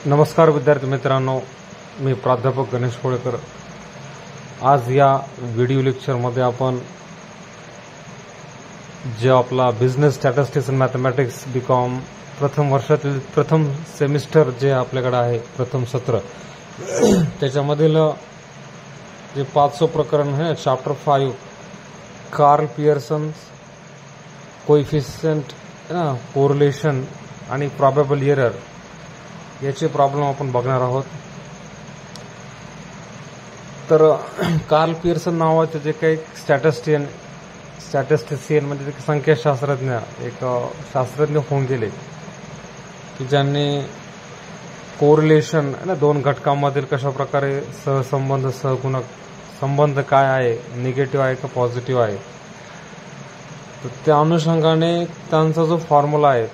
नमस्कार विद्यार्थी मित्रांनो, मी प्राध्यापक गणेश कोळेकर। आज या व्हिडिओ लेक्चरमध्ये आपण जे आपला business statistics in mathematics B Com प्रथम वर्षातील प्रथम सेमिस्टर जे आपल्याकडे आहे, प्रथम सत्र, त्याच्यामधील जे 500 प्रकरण आहे, chapter 5 Karl Pearson coefficient correlation आणि प्रोबॅबल एरर याचे प्रॉब्लेम आपण बघणार आहोत। तर कार्ल पियर्सन नावाचे जे काही स्टॅटिस्टिशियन म्हणजे संख्याशास्त्रज्ञ, एक शास्त्रज्ञ होऊन गेले की ज्यांनी कोरिलेशन दोन घटकांमधील कशा प्रकारे सहसंबंध सहगुणक संबंध काय आहे, निगेटिव्ह आहे का पॉझिटिव्ह आहे, तर त्या अनुषंगाने त्यांचा जो फॉर्म्युला आहे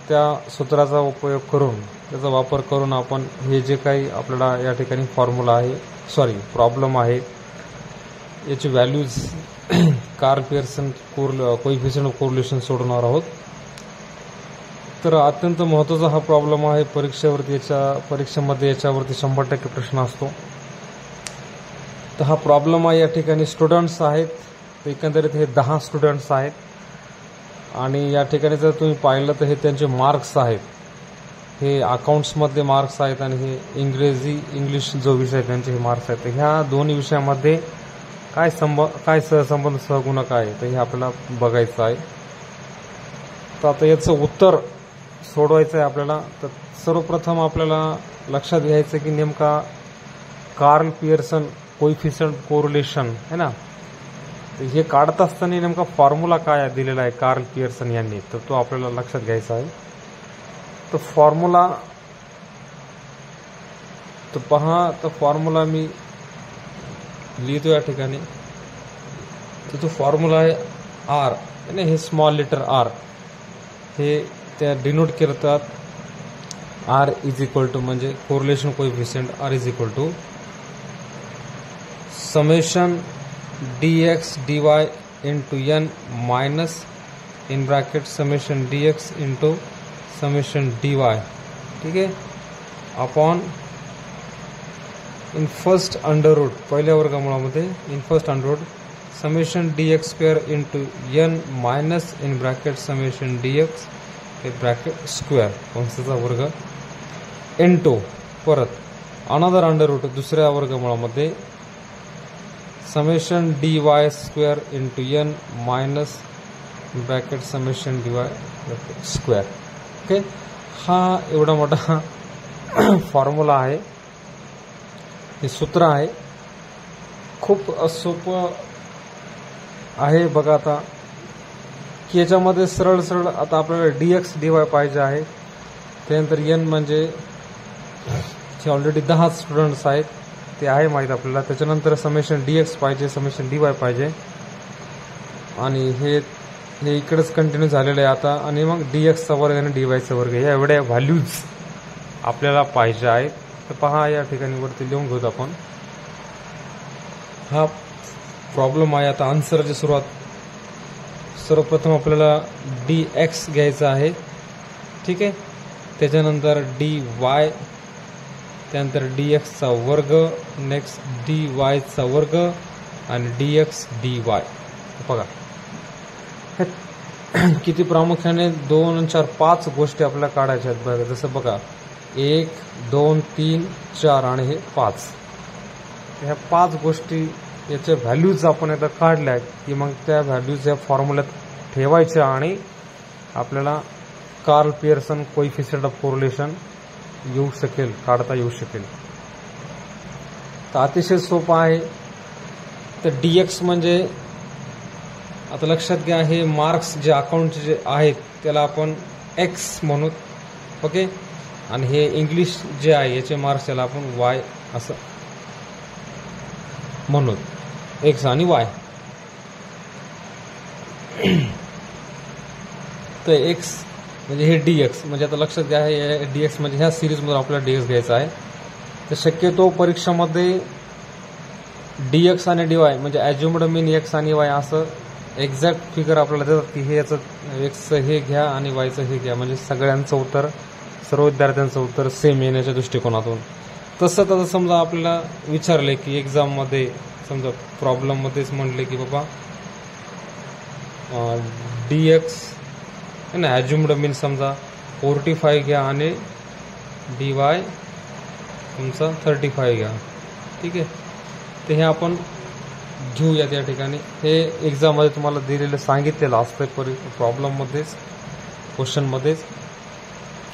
त्या सूत्राचा उपयोग करून, त्याचा वापर करून आपण हे जे काही आपल्याला या ठिकाणी फॉर्म्युला आहे, प्रॉब्लेम आहे, याची values Karl Pearson coefficient of correlation सोडवणार आहोत। तर अत्यंत महत्त्वाचा हा प्रॉब्लेम आहे। परीक्षेमध्ये याच्यावरती 100% प्रश्न असतो। तर हा प्रॉब्लेम आहे, या ठिकाणी स्टुडंट्स आहेत, तर एकंदरीत हे 10 स्टुडंट्स आहेत आणि या ठिकाणी जर तुम्ही पाहिलं तर हे त्यांचे मार्क्स आहेत, हे अकाउंट्समधले मार्क्स आहेत आणि हे इंग्लिश जो विषय त्यांचे हे मार्क्स आहेत। तर ह्या दोन्ही विषयामध्ये काय सहसंबंध सहगुणक आहे तर हे आपल्याला बघायचं आहे। तर आता याचं उत्तर सोडवायचं आहे आपल्याला। तर सर्वप्रथम आपल्याला लक्षात घ्यायचं की नेमका कार्ल पियर्सन कोएफिशिएंट कोरिलेशन आहे ना, तर हे काढत असताना नेमका फॉर्म्युला काय दिलेला आहे कार्ल पियर्सन यांनी, तर तो आपल्याला लक्षात घ्यायचा आहे। तर फॉर्म्युला तर पहा, तर फॉर्म्युला मी लिहितो या ठिकाणी। तर तो फॉर्म्युला आहे आर, हे स्मॉल लेटर आर, हे त्या डिनोट करतात आर इज इक्वल टू म्हणजे correlation coefficient, R is equal to summation dx dy into n minus in bracket summation dx into summation dy, ठीक आहे, upon in first under root, पहिल्या वर्गमूळामध्ये in first under root summation dx square into n minus in bracket summation dx bracket square कंसाचा वर्ग into परत another under root दुसऱ्या वर्गमूळामध्ये summation dy square into n minus bracket summation dy square. Okay, हा एवढा मोठा formula आहे, हे सूत्र आहे, खूप सोपं आहे। बघा आता की याच्यामध्ये सरळ सरळ आता आपल्याला dx dy पाहिजे आहे, त्यानंतर n म्हणजे ऑलरेडी 10 स्टुडंट्स आहेत ते आहे माहीत आपल्याला, त्याच्यानंतर समेशन dx पाहिजे, समेशन dy पाहिजे आणि हे इकडेच कंटिन्यू झालेलं आहे आता, आणि मग dx चा वर्ग आणि dy चा वर्ग या एवढ्या व्हॅल्यूज आपल्याला पाहिजे आहेत। तर पहा या ठिकाणी वरती लिहून घेऊ आपण, हा प्रॉब्लेम आहे। आता आन्सरची सुरुवात, सर्वप्रथम आपल्याला dx घ्यायचा आहे, ठीक आहे, त्याच्यानंतर dy, त्यानंतर dx चा वर्ग, नेक्स्ट dy चा वर्ग आणि dx dy। बघा किती प्रामुख्याने 2 4 5 गोष्टी आपल्याला काढायच्या आहेत बघा, जसं बघा 1 2 3 4 आणि हे 5, ह्या 5 गोष्टी याच्या व्हॅल्यूज आपण आता काढल्या की मग त्या व्हॅल्यूज या फॉर्म्युल्यात ठेवायच्या आणि आपल्याला Karl Pearson coefficient of correlation येऊ शकेल, काढता येऊ शकेल। तर अतिशय सोपं आहे। तर dx म्हणजे आता लक्षात घ्या, हे मार्क्स जे अकाउंट जे आहेत त्याला आपण x म्हणू, ओके, आणि हे इंग्लिश जे आहे याचे मार्क्स त्याला आपण y असं म्हणू, x आणि y। तर x म्हणजे हे dx म्हणजे आता लक्षात घ्या, हे dx म्हणजे ह्या सिरीजमधून आपल्याला dx घ्यायचा आहे। तर शक्यतो परीक्षामध्ये dx आणि dy म्हणजे ॲज्युम्ड मीन x आणि y असं एक्झॅक्ट फिगर आपल्याला देतात की हे याचं x हे घ्या आणि y चं हे घ्या, म्हणजे सगळ्यांचं उत्तर सर्व विद्यार्थ्यांचं उत्तर सेम येण्याच्या दृष्टिकोनातून. तसं तर समजा आपल्याला विचारले की एक्झाममध्ये समजा प्रॉब्लेममध्येच म्हटले की बाबा dx है ना, ॲज्युम्ड मीन समजा 45 घ्या आणि dy तुमचा 35 घ्या. ठीक आहे, तर हे आपण घेऊयात या ठिकाणी. हे एक्झाममध्ये तुम्हाला दिलेलं सांगितलेलं असतं प्रॉब्लेममध्येच, क्वेश्चनमध्येच,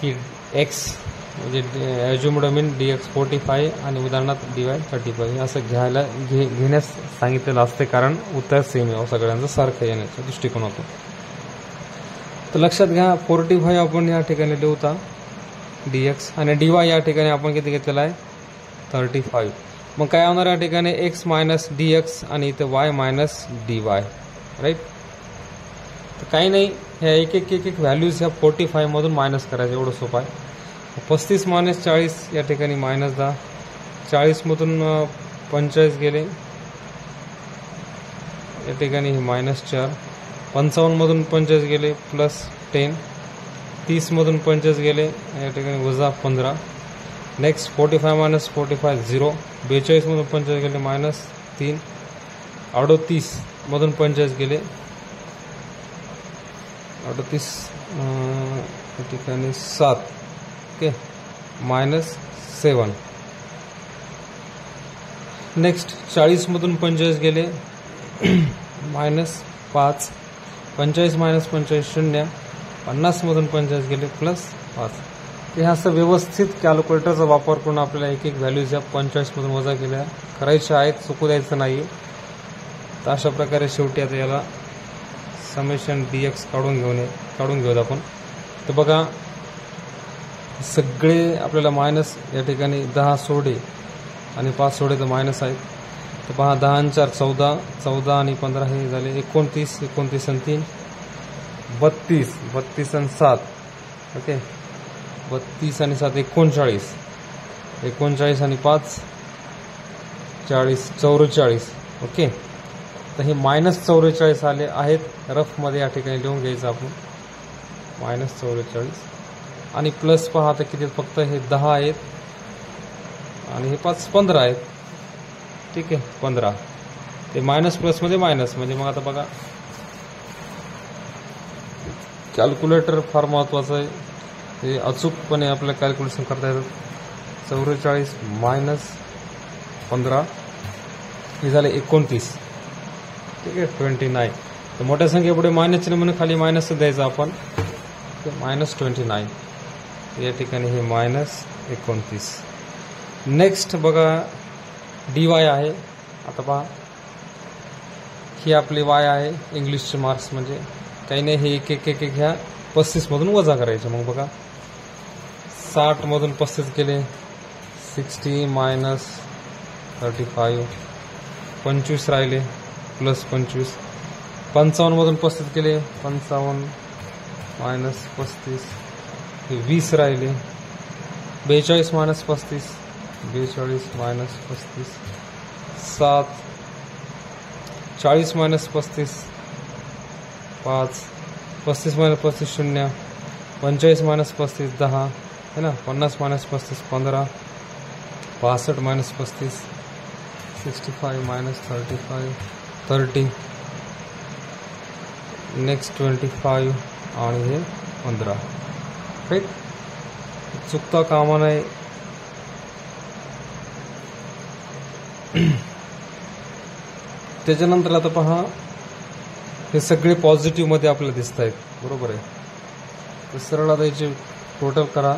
की x म्हणजे ॲज्युम्ड मीन dx 45 आणि उदाहरणार्थ dy 35 असं घेण्यास सांगितलेलं असते, कारण उत्तर सेम यावं सगळ्यांचं सारखं येण्याच्या दृष्टिकोनातून. तर लक्षात घ्या 45 आपण या ठिकाणी लिहूता dx आणि dy या ठिकाणी आपण किती घेतलेला आहे 35. मग काय होणार या ठिकाणी x मायनस dx आणि इथे y मायनस dy, राईट. तर काही नाही, ह्या एक एक व्हॅल्यूज ह्या 45 मधून मायनस करायचं, एवढं सोपं आहे. 35 मायनस 40 या ठिकाणी मायनस 10, 40 मधून 45 गेले या ठिकाणी हे मायनस 4, 55 मधून 45 गेले प्लस 10, 30 मधून 45 गेले या ठिकाणी वजा 15. नेक्स्ट 45 मायनस 45 0, 42 मधून 45 गेले मायनस 3, 38 मधून 45 गेले 38 या ठिकाणी 7, ओके, मायनस 7. नेक्स्ट 40 मधून 45 गेले मायनस 5, 45 मायनस 45 0, 50 मधून 45 गेले प्लस 5. हे असं व्यवस्थित कॅल्क्युलेटरचा वापर करून आपल्याला एक एक व्हॅल्यूज या 45 मधून वजा केल्या करायच्या आहेत, चुकू द्यायचं नाही. तर अशा प्रकारे शेवटी आता याला समेशन dx काढून घेऊयात आपण. तर बघा सगळे आपल्याला मायनस या ठिकाणी 10 सोडे आणि 5 सोडे तर मायनस आहेत. तर पहा 10 आणि 4 14, 14 आणि 15 हे झाले 29, 29 आणि 3 32, 32 आणि 7, ओके, 32 आणि 7 39, 39 आणि 5 40, 44, ओके. तर हे मायनस 44 आले आहेत, रफमध्ये या ठिकाणी लिहून घ्यायचं आपण मायनस 44. आणि प्लस पहा आता किती, फक्त हे 10 आहेत आणि हे 5 15 आहेत. ठीक आहे, 15 ते मायनस प्लसमध्ये मायनस, म्हणजे मग आता बघा कॅल्क्युलेटर फार महत्त्वाचं आहे, हे अचूकपणे आपल्याला कॅल्क्युलेशन करता येतं. 44 मायनस 15 हे झाले 29, ठीक आहे, 29. तर मोठ्या संख्येपुढे मायनस चिन्ह म्हणून खाली मायनस द्यायचं आपण, मायनस 29 या ठिकाणी हे मायनस 29. नेक्स्ट बघा dy आहे. आता पहा ही आपली y आहे, इंग्लिशचे मार्क्स म्हणजे काही नाही, हे एक एक ह्या 35 मधून वजा करायचे. मग बघा 60 मधून 35 गेले 60 मायनस 35, 25 राहिले प्लस 25, 55 मधून 35 गेले 55 मायनस 35, 20 राहिले, 42 minus 35, 42 minus 35, 7, 40 minus 35 5, 35 minus 35 0, 45 minus 35 10 है ना, 50 मायनस 35 15, 62 मायनस 35, 65 मायनस 35 30, नेक्स्ट 25 आणि हे 15, राईट. चुकता कामा नाही. त्याच्यानंतर आता पहा हे सगळे पॉझिटिव्ह मध्ये आपल्याला दिसत आहेत, बरोबर आहे. तर सरळ आता याचे टोटल करा,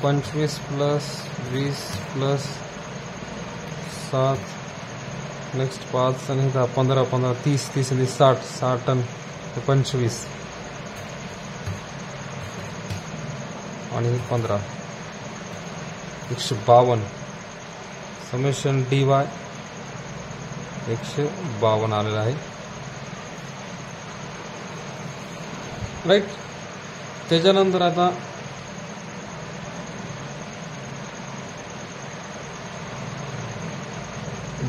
25 प्लस 20 प्लस 7, नेक्स्ट 5 आणि 10 15 15 30 30 आणि 60 60 आणि 25 आणि 15 152. समेशन dy 152 आलेला आहे, राईट. त्याच्यानंतर आता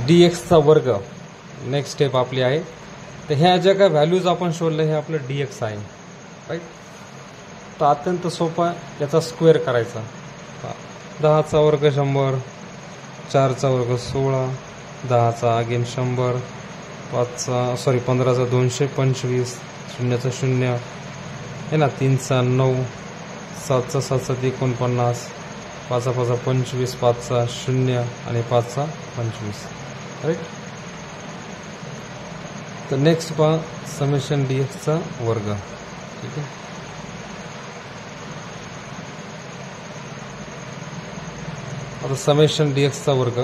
dx वर्ग नेक्स्ट स्टेप आपली आहे. तर ह्या ज्या काय व्हॅल्यूज आपण शोधल्या हे आपलं dx आहे, राईट. तर अत्यंत सोपा याचा स्क्वेअर करायचा. 10चा वर्ग 100, 4चा वर्ग 16, 10चा अगेन 100, 15चा 225, 0चा 0 आहे ना, 3चा 9, 7चा 49, 5चा 25, 5चा 0 आणि 5चा 25. राईट. तर नेक्स्ट पहा समेशन dxचा वर्ग. ठीक आहे. आता समेशन dxचा वर्ग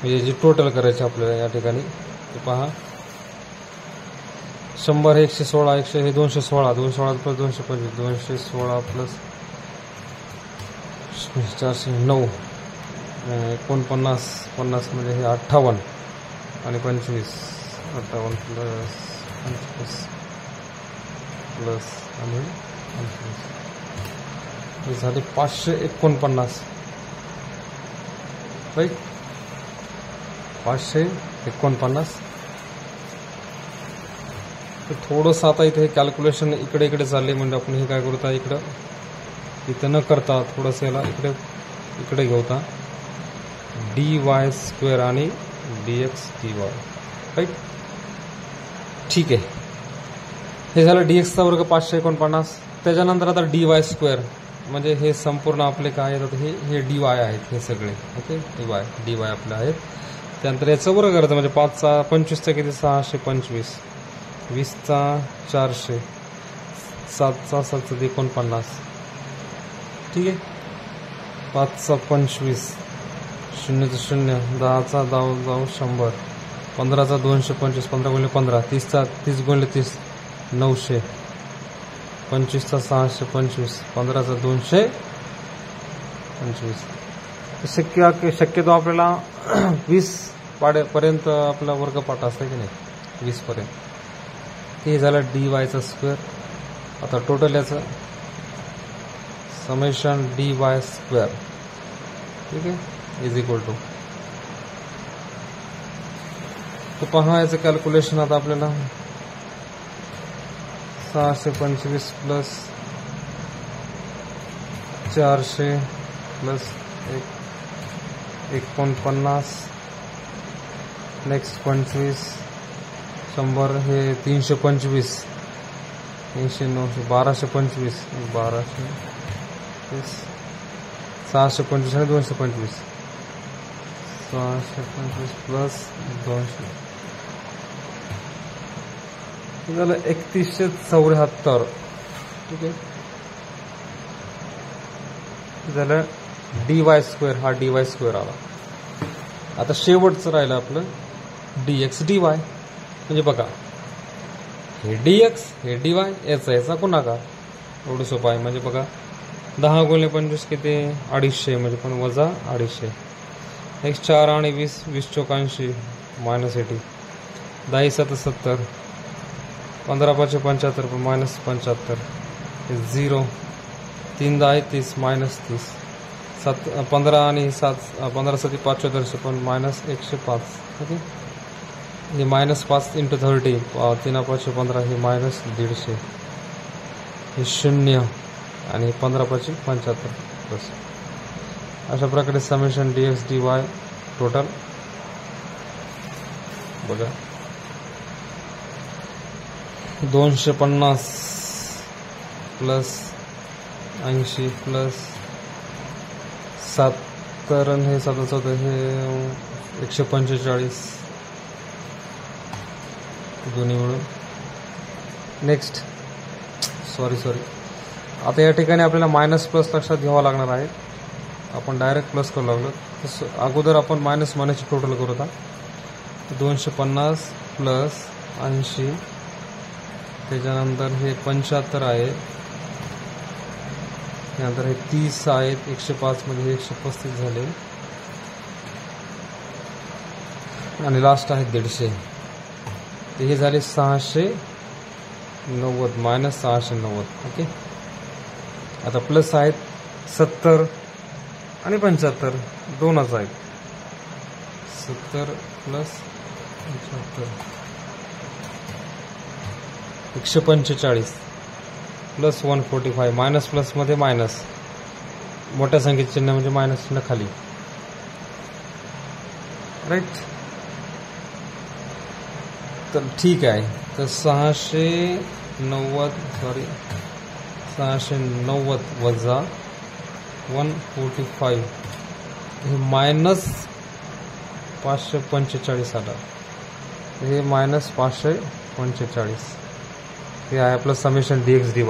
म्हणजे जी टोटल करायची आपल्याला या ठिकाणी ते पहा. 100 हे 116, 100 हे 216, 216 प्लस 225, 216 प्लस 409, 49, 50 म्हणजे हे 58 आणि 25, 58 प्लस 25 प्लस आणि 25 हे झाले 549. राईट. 549. तर थोडंसं आता इथे कॅल्क्युलेशन इकडे इकडे चालले म्हणजे आपण हे काय करूता इथं न करता थोडंसं याला इकडे घेऊता dy² आणि dx dy. राईट. ठीक आहे. हे झालं dxचा वर्ग 549. त्याच्यानंतर आता dy² म्हणजे हे संपूर्ण आपले काय येतात हे dy आहेत हे सगळे. ओके. dy आपले आहेत. त्यानंतर याचं वर्ग करायचं म्हणजे 5चा 25चा किती 625, 20चा 400, 7चा 49. ठीक आहे. 5चा 25, 0चा 0, 10चा जाऊ 100, 15चा 225, 15 गुणिले 15, 30चा 30 गुणिले 30 900, 25चा 625, 15चा 225. शक्यतो आपल्याला 20 पर्यंत आपला वर्गपाठ असतं की नाही, 20 पर्यंत. हे झालं dy² स्क्वेअर. आता टोटल याचं समेशन dy². ठीक आहे. इज इक्वल टू तो पहा याचं कॅल्क्युलेशन आता आपल्याला 625 प्लस 400 प्लस 49, नेक्स्ट 25, 100 हे 325, 80, 900, 1225, 625 आणि 225, 625 प्लस 200 झालं 3174. ठीक आहे. झालं dy². हा dy² आला. आता शेवटचं राहिलं आपलं dx dy. म्हणजे बघा हे dx हे dy याचा गुणाकार. एवढं सोपं आहे. म्हणजे बघा 10 गुणिले 25 किती 250 म्हणजे पण वजा 250. नेक्स्ट 4 आणि 20, 20 चौक 80 मायनस 80, 10 7 70, 15 5 75 पण मायनस 75, 0, 3 10 30 मायनस 30, 15 आणि 7 15 7 75 पण मायनस 105. ओके. हे मायनस 5 × 30 3 5 15 हे मायनस 150, हे 0 आणि 15 5 75 बस. अशा प्रकारे समेशन dx dy टोटल बघा 250 प्लस 80 प्लस 70 हे 77 हे 145 दोन्ही मिळून. नेक्स्ट सॉरी आता या ठिकाणी आपल्याला मायनस प्लस लक्षात घ्यावं लागणार आहे. आपण डायरेक्ट प्लस करू लागलो. तसं अगोदर आपण मायनस मायनसची टोटल करू होता. 250 प्लस 80, त्याच्यानंतर हे 75 आहे, त्यानंतर हे 30 आहेत, 105 मध्ये हे 135 झाले आणि लास्ट आहे 150. ते हे झाले 690 मायनस 690. ओके. आता प्लस आहेत 70 आणि 75 दोनच आहेत. 70 प्लस 75 145 प्लस 145, मायनस प्लसमध्ये मायनस, मोठ्या संख्येचे चिन्ह म्हणजे मायनस चिन्ह खाली, राईट. तर ठीक आहे. तर 690 वजा 145 हे मायनस 545 आलं. हे मायनस 545 हे आहे आपलं समेशन dx dy.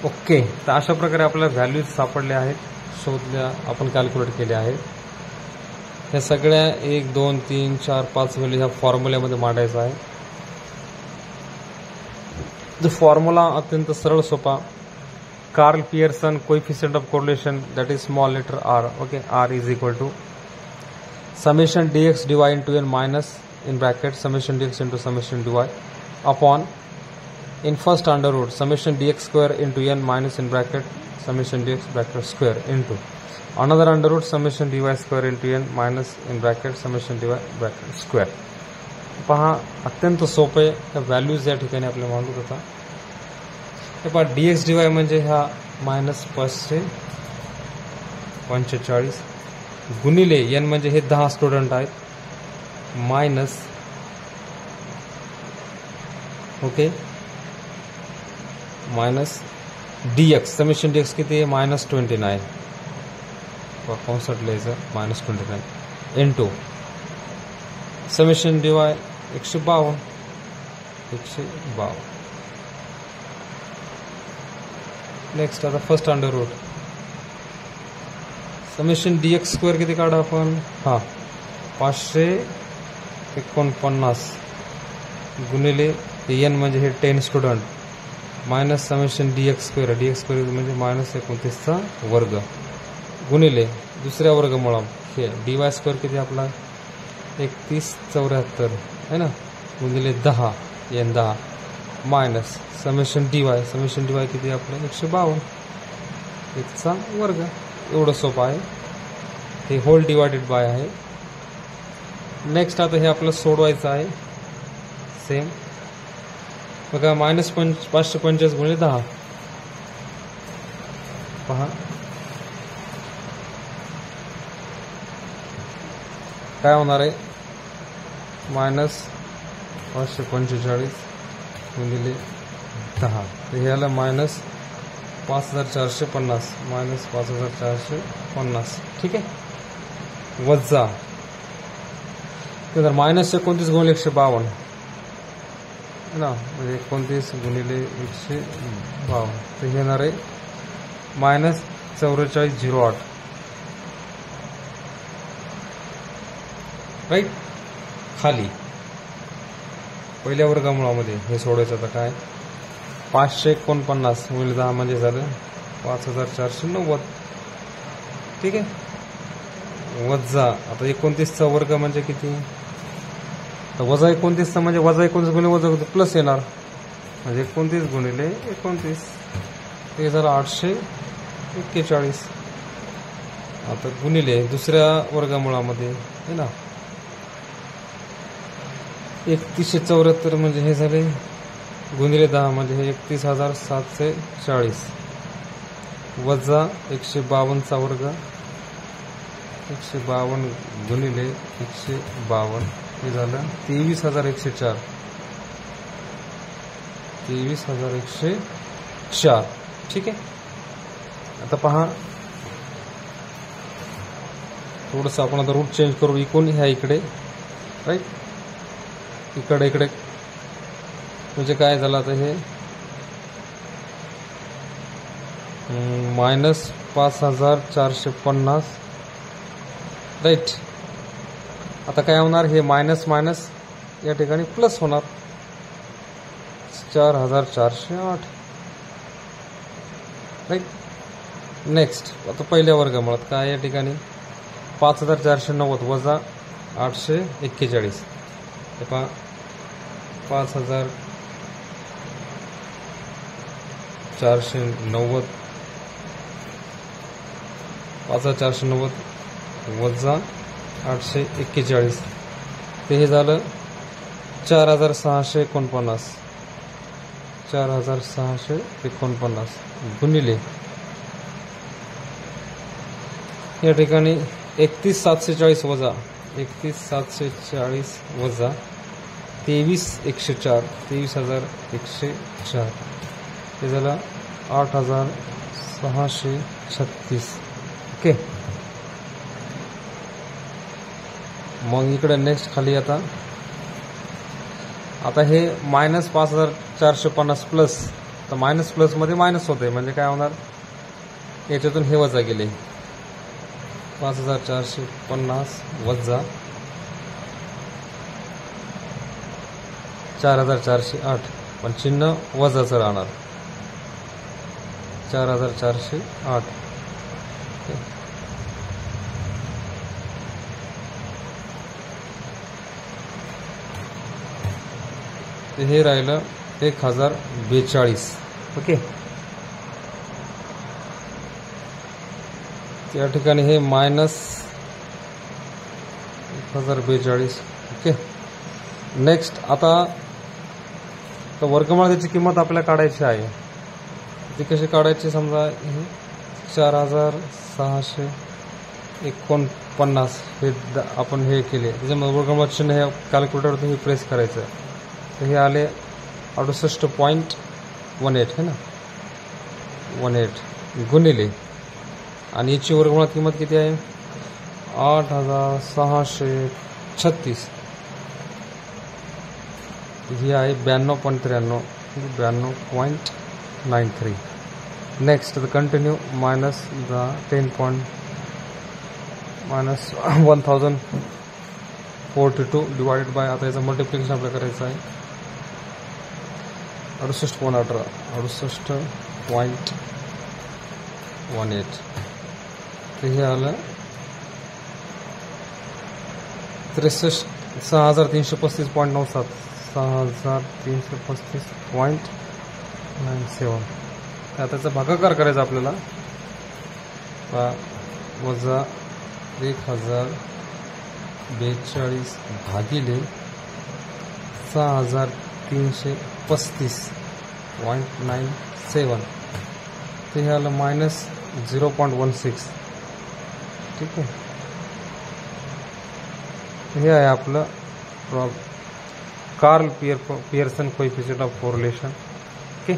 ओके. तर अशा प्रकारे आपल्याला व्हॅल्यूज सापडल्या आहेत, शोधल्या, आपण कॅल्क्युलेट केल्या आहेत. ह्या सगळ्या 1 2 3 4 5 व्हॅल्यू ह्या फॉर्म्युल्यामध्ये मांडायचा आहे. जो फॉर्म्युला अत्यंत सरळ सोपा. Karl Pearson coefficient of correlation that is small letter r. Okay. r is equal to summation dx dy into n minus in bracket summation dx into summation dy upon in first under root summation dx square into n minus in bracket summation dx bracket square into another under root summation dy square into n minus in bracket summation dy bracket square. पहा अत्यंत सोपे values या ठिकाणी आपल्याला मांडून होता. हे पहा dx dy म्हणजे ह्या मायनस 545 गुणिले n म्हणजे हे 10 स्टुडंट आहेत minus, okay, minus dx summation dx किती आहे मायनस 29 कंसात लिहायचं minus 29 into summation dy 152. Next आता first under root summation dx square किती काढा आपण, हां 549 गुणिले n म्हणजे हे 10 student minus summation dx square म्हणजे मायनस 29चा वर्ग गुणिले दुसऱ्या वर्गमुळा हे dy स्क्वेअर किती आपला 3174 है ना गुणिले 10 n 10 मायनस समेशन dy किती आपलं 152 1चा वर्ग. एवढं सोपं आहे. हे होल डिवायडेड बाय आहे. नेक्स्ट आता हे आपलं सोडवायचं आहे. सेम बघा मायनस 545 गुणिले 10 पहा काय होणार आहे मायनस 545 गुणिले 10 तर हे आलं मायनस 5450 मायनस 5450. ठीक आहे. वजा तर मायनस 29 गुणिले 152 है ना म्हणजे 29 गुणिले 152 तर हे येणार आहे मायनस 4408 राईट. खाली पहिल्या वर्गमुळामध्ये हे सोडायचं. आता काय 549 गुणिले 10 म्हणजे झालं 5490. ठीक आहे. वजा आता 29चा वर्ग म्हणजे किती, तर वजा 29चा म्हणजे वजा 29 गुणिले वजा प्लस येणार म्हणजे 29 गुणिले 29 हे झालं 841. आता गुणिले दुसऱ्या वर्गमुळामध्ये है ना 3174 म्हणजे हे झाले गुणिले 10 म्हणजे हे 31,740 वजा 152चा वर्ग 152 गुणिले 152 हे झालं 23,104 23,104. ठीक आहे. आता पहा थोडंसं आपण आता रूट चेंज करू. इकडून ह्या इकडे राईट इकडे म्हणजे काय झालं आता हे मायनस 5450 राईट. आता काय होणार हे मायनस मायनस या ठिकाणी प्लस होणार 4408 राईट. नेक्स्ट आता पहिल्या वर्गमुळात काय या ठिकाणी 5490 वजा 841 हे पहा 5490 5490 वजा 841 ते हे झालं 4649 4649 गुणिले या ठिकाणी 31740 वजा 31740 वजा 23104 23104 हे झालं 8636. ओके. मग इकडे नेक्स्ट खाली आता हे -5450 प्लस, तर मायनस प्लस मध्ये मायनस होते म्हणजे काय होणार, याच्यातून हे वजा गेले 5450 वजा 4408, पण चिन्ह वजाचं राहणार 4408. हे राहिलं 1042. ओके. त्या ठिकाणी हे -1042. ओके. नेक्स्ट आता तर वर्गमूळ त्याची किंमत आपल्याला काढायची आहे. ती कशी काढायची, समजा हे 4649 हे आपण हे केले, त्याच्यामध्ये वर्गमूळ चिन्ह हे कॅल्क्युलेटरवरती हे प्रेस करायचं. तर हे आले 68.18 है ना, 18 गुणिले आणि याची वर्गमूळात किंमत किती आहे 8636. ही आहे 92.93 92.93. Next the continue minus the 10.-1042 divided by, आता याचं मल्टिप्लिकेशन आपल्याला करायचं आहे 68.18 68.18. तर हे आलं 6335.97 6335.97. आता त्याचा भागाकार करायचा आपल्याला, वजा 1042 भागिले 6335.97. ते हे आलं -0.16. ठीक आहे. हे आहे आपलं Karl Pearson coefficient of correlation. Okay.